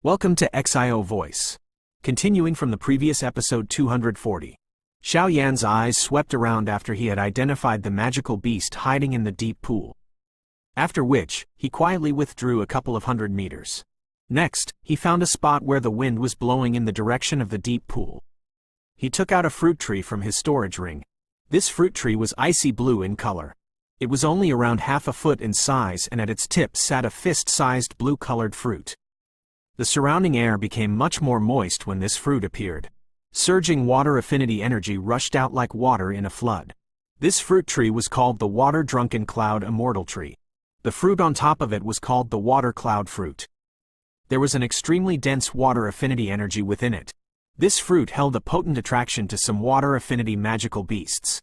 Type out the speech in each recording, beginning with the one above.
Welcome to XIO Voice. Continuing from the previous episode 240. Xiao Yan's eyes swept around after he had identified the magical beast hiding in the deep pool. After which, he quietly withdrew a couple of 100 meters. Next, he found a spot where the wind was blowing in the direction of the deep pool. He took out a fruit tree from his storage ring. This fruit tree was icy blue in color. It was only around half a foot in size, and at its tip sat a fist-sized blue-colored fruit. The surrounding air became much more moist when this fruit appeared. Surging water affinity energy rushed out like water in a flood. This fruit tree was called the Water-Drunken Cloud Immortal Tree. The fruit on top of it was called the Water Cloud Fruit. There was an extremely dense water affinity energy within it. This fruit held a potent attraction to some water affinity magical beasts.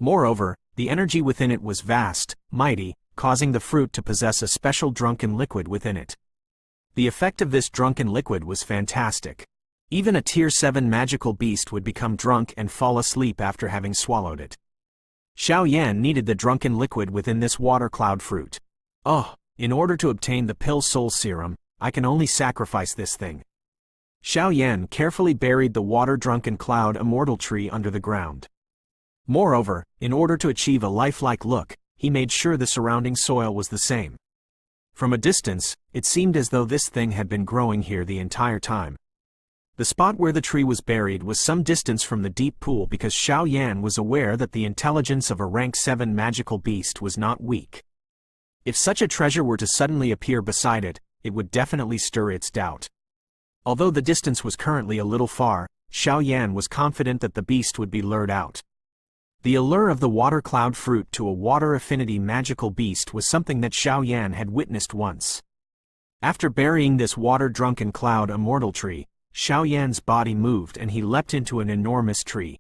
Moreover, the energy within it was vast, mighty, causing the fruit to possess a special drunken liquid within it. The effect of this drunken liquid was fantastic. Even a Tier 7 magical beast would become drunk and fall asleep after having swallowed it. Xiao Yan needed the drunken liquid within this water cloud fruit. Oh, in order to obtain the pill soul serum, I can only sacrifice this thing. Xiao Yan carefully buried the water-drunken cloud immortal tree under the ground. Moreover, in order to achieve a lifelike look, he made sure the surrounding soil was the same. From a distance, it seemed as though this thing had been growing here the entire time. The spot where the tree was buried was some distance from the deep pool because Xiao Yan was aware that the intelligence of a rank 7 magical beast was not weak. If such a treasure were to suddenly appear beside it, it would definitely stir its doubt. Although the distance was currently a little far, Xiao Yan was confident that the beast would be lured out. The allure of the water cloud fruit to a water affinity magical beast was something that Xiao Yan had witnessed once. After burying this water-drunken cloud immortal tree, Xiao Yan's body moved and he leapt into an enormous tree.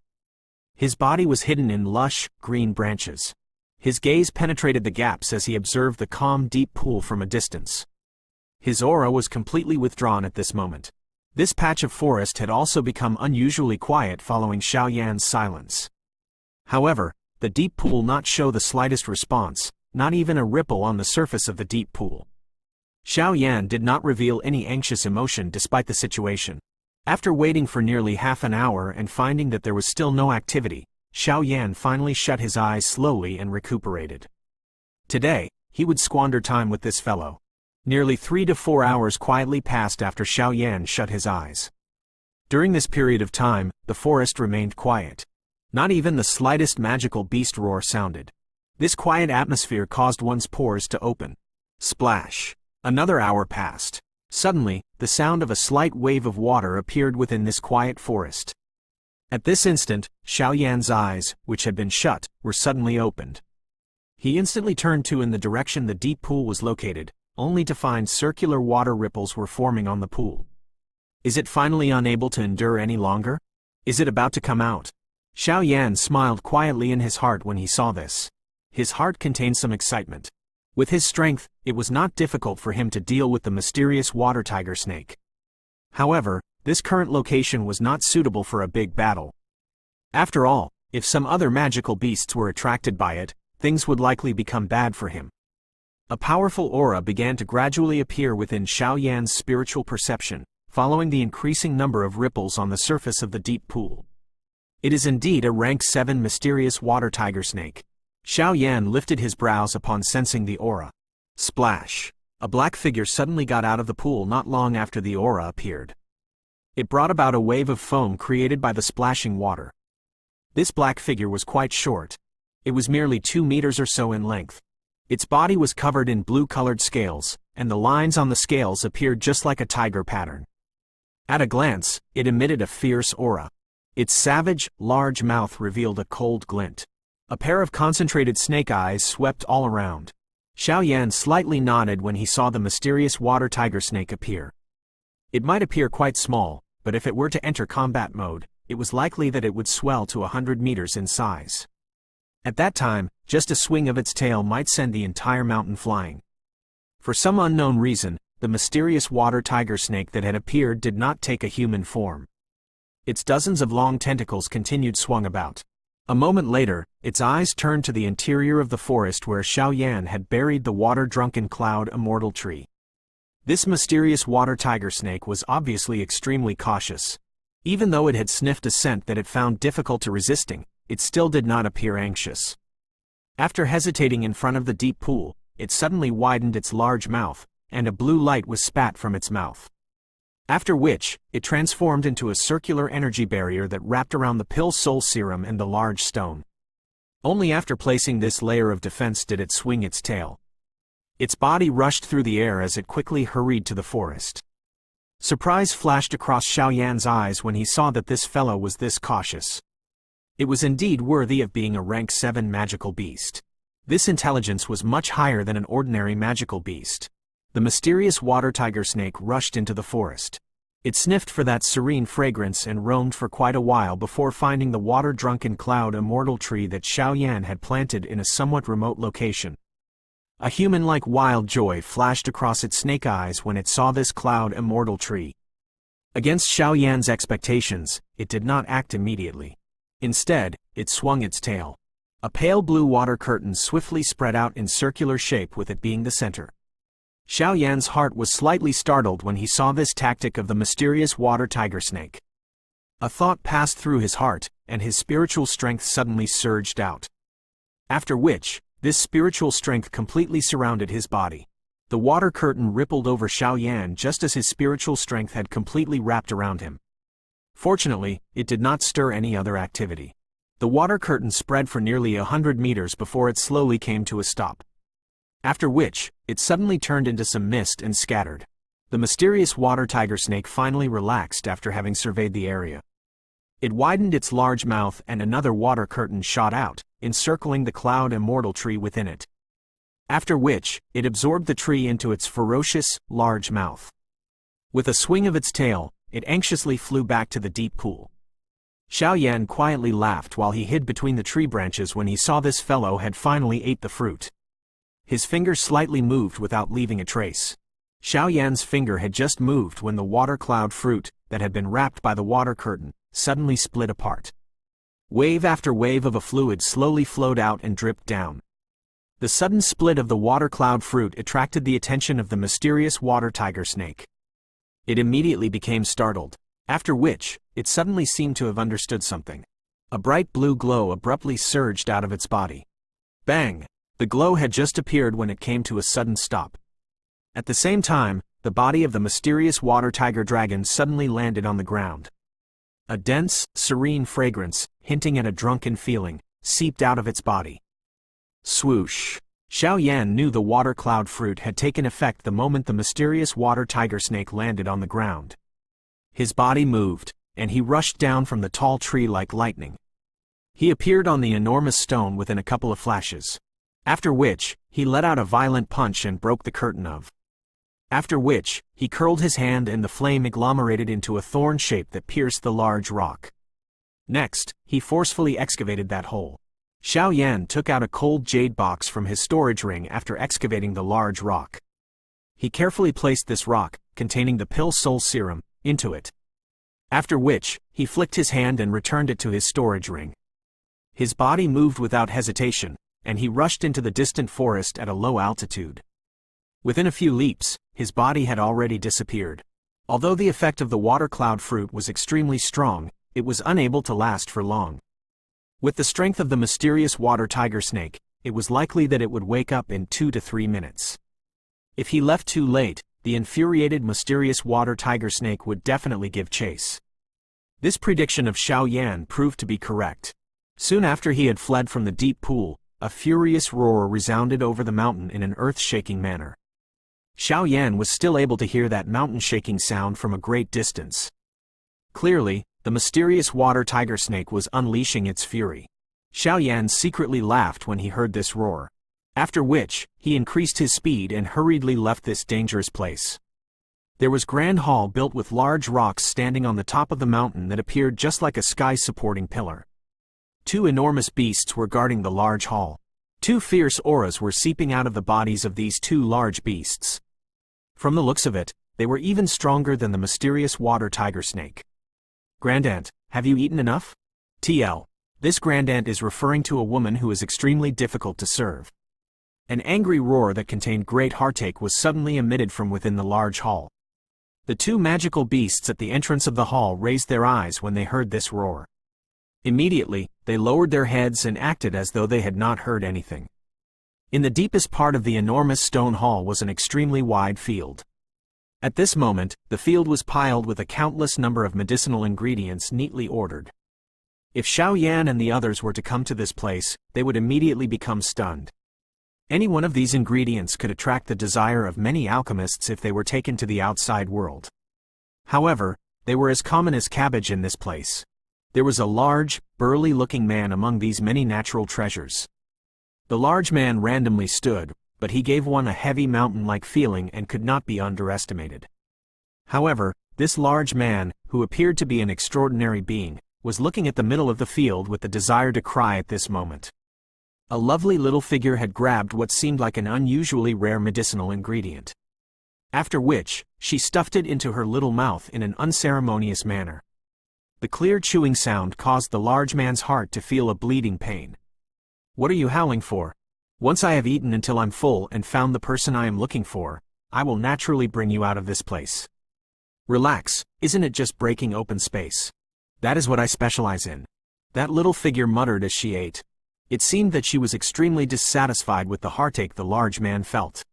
His body was hidden in lush, green branches. His gaze penetrated the gaps as he observed the calm deep pool from a distance. His aura was completely withdrawn at this moment. This patch of forest had also become unusually quiet following Xiao Yan's silence. However, the deep pool not show the slightest response, not even a ripple on the surface of the deep pool. Xiao Yan did not reveal any anxious emotion despite the situation. After waiting for nearly half an hour and finding that there was still no activity, Xiao Yan finally shut his eyes slowly and recuperated. Today, he would squander time with this fellow. Nearly 3 to 4 hours quietly passed after Xiao Yan shut his eyes. During this period of time, the forest remained quiet. Not even the slightest magical beast roar sounded. This quiet atmosphere caused one's pores to open. Splash! Another hour passed. Suddenly, the sound of a slight wave of water appeared within this quiet forest. At this instant, Xiao Yan's eyes, which had been shut, were suddenly opened. He instantly turned in the direction the deep pool was located, only to find circular water ripples were forming on the pool. Is it finally unable to endure any longer? Is it about to come out? Xiao Yan smiled quietly in his heart when he saw this. His heart contained some excitement. With his strength, it was not difficult for him to deal with the mysterious water tiger snake. However, this current location was not suitable for a big battle. After all, if some other magical beasts were attracted by it, things would likely become bad for him. A powerful aura began to gradually appear within Xiao Yan's spiritual perception, following the increasing number of ripples on the surface of the deep pool. It is indeed a rank 7 mysterious water tiger snake. Xiao Yan lifted his brows upon sensing the aura. Splash! A black figure suddenly got out of the pool not long after the aura appeared. It brought about a wave of foam created by the splashing water. This black figure was quite short. It was merely 2 meters or so in length. Its body was covered in blue-colored scales, and the lines on the scales appeared just like a tiger pattern. At a glance, it emitted a fierce aura. Its savage, large mouth revealed a cold glint. A pair of concentrated snake eyes swept all around. Xiao Yan slightly nodded when he saw the mysterious water tiger snake appear. It might appear quite small, but if it were to enter combat mode, it was likely that it would swell to 100 meters in size. At that time, just a swing of its tail might send the entire mountain flying. For some unknown reason, the mysterious water tiger snake that had appeared did not take a human form. Its dozens of long tentacles continued swung about. A moment later, its eyes turned to the interior of the forest where Xiao Yan had buried the water-drunken cloud immortal tree. This mysterious water tiger snake was obviously extremely cautious. Even though it had sniffed a scent that it found difficult to resisting, it still did not appear anxious. After hesitating in front of the deep pool, it suddenly widened its large mouth, and a blue light was spat from its mouth. After which, it transformed into a circular energy barrier that wrapped around the pill soul serum and the large stone. Only after placing this layer of defense did it swing its tail. Its body rushed through the air as it quickly hurried to the forest. Surprise flashed across Xiaoyan's eyes when he saw that this fellow was this cautious. It was indeed worthy of being a rank 7 magical beast. This intelligence was much higher than an ordinary magical beast. The mysterious water tiger snake rushed into the forest. It sniffed for that serene fragrance and roamed for quite a while before finding the water-drunken cloud immortal tree that Xiaoyan had planted in a somewhat remote location. A human-like wild joy flashed across its snake eyes when it saw this cloud immortal tree. Against Xiaoyan's expectations, it did not act immediately. Instead, it swung its tail. A pale blue water curtain swiftly spread out in circular shape with it being the center. Xiaoyan's heart was slightly startled when he saw this tactic of the mysterious water tiger snake. A thought passed through his heart, and his spiritual strength suddenly surged out. After which, this spiritual strength completely surrounded his body. The water curtain rippled over Xiaoyan just as his spiritual strength had completely wrapped around him. Fortunately, it did not stir any other activity. The water curtain spread for nearly 100 meters before it slowly came to a stop. After which, it suddenly turned into some mist and scattered. The mysterious water tiger snake finally relaxed after having surveyed the area. It widened its large mouth and another water curtain shot out, encircling the cloud immortal tree within it. After which, it absorbed the tree into its ferocious, large mouth. With a swing of its tail, it anxiously flew back to the deep pool. Xiaoyan quietly laughed while he hid between the tree branches when he saw this fellow had finally ate the fruit. His finger slightly moved without leaving a trace. Xiaoyan's finger had just moved when the water cloud fruit, that had been wrapped by the water curtain, suddenly split apart. Wave after wave of a fluid slowly flowed out and dripped down. The sudden split of the water cloud fruit attracted the attention of the mysterious water tiger snake. It immediately became startled, after which, it suddenly seemed to have understood something. A bright blue glow abruptly surged out of its body. Bang! The glow had just appeared when it came to a sudden stop. At the same time, the body of the mysterious water tiger dragon suddenly landed on the ground. A dense, serene fragrance, hinting at a drunken feeling, seeped out of its body. Swoosh! Xiaoyan knew the water cloud fruit had taken effect the moment the mysterious water tiger snake landed on the ground. His body moved, and he rushed down from the tall tree like lightning. He appeared on the enormous stone within a couple of flashes. After which, he let out a violent punch and broke the curtain of. After which, he curled his hand and the flame agglomerated into a thorn shape that pierced the large rock. Next, he forcefully excavated that hole. Xiaoyan took out a cold jade box from his storage ring after excavating the large rock. He carefully placed this rock, containing the pill soul serum, into it. After which, he flicked his hand and returned it to his storage ring. His body moved without hesitation, and he rushed into the distant forest at a low altitude. Within a few leaps, his body had already disappeared. Although the effect of the water cloud fruit was extremely strong, it was unable to last for long. With the strength of the mysterious water tiger snake, it was likely that it would wake up in 2 to 3 minutes. If he left too late, the infuriated mysterious water tiger snake would definitely give chase. This prediction of Xiaoyan proved to be correct. Soon after he had fled from the deep pool, a furious roar resounded over the mountain in an earth-shaking manner. Xiaoyan was still able to hear that mountain-shaking sound from a great distance. Clearly, the mysterious water tiger snake was unleashing its fury. Xiaoyan secretly laughed when he heard this roar. After which, he increased his speed and hurriedly left this dangerous place. There was a grand hall built with large rocks standing on the top of the mountain that appeared just like a sky-supporting pillar. 2 enormous beasts were guarding the large hall. 2 fierce auras were seeping out of the bodies of these 2 large beasts. From the looks of it, they were even stronger than the mysterious water tiger snake. Grandaunt, have you eaten enough? TL. This grandaunt is referring to a woman who is extremely difficult to serve. An angry roar that contained great heartache was suddenly emitted from within the large hall. The two magical beasts at the entrance of the hall raised their eyes when they heard this roar. Immediately, they lowered their heads and acted as though they had not heard anything. In the deepest part of the enormous stone hall was an extremely wide field. At this moment, the field was piled with a countless number of medicinal ingredients neatly ordered. If Xiao Yan and the others were to come to this place, they would immediately become stunned. Any one of these ingredients could attract the desire of many alchemists if they were taken to the outside world. However, they were as common as cabbage in this place. There was a large, burly-looking man among these many natural treasures. The large man randomly stood, but he gave one a heavy mountain-like feeling and could not be underestimated. However, this large man, who appeared to be an extraordinary being, was looking at the middle of the field with the desire to cry at this moment. A lovely little figure had grabbed what seemed like an unusually rare medicinal ingredient. After which, she stuffed it into her little mouth in an unceremonious manner. The clear chewing sound caused the large man's heart to feel a bleeding pain. "What are you howling for? Once I have eaten until I'm full and found the person I am looking for, I will naturally bring you out of this place. Relax, isn't it just breaking open space? That is what I specialize in," that little figure muttered as she ate. It seemed that she was extremely dissatisfied with the heartache the large man felt.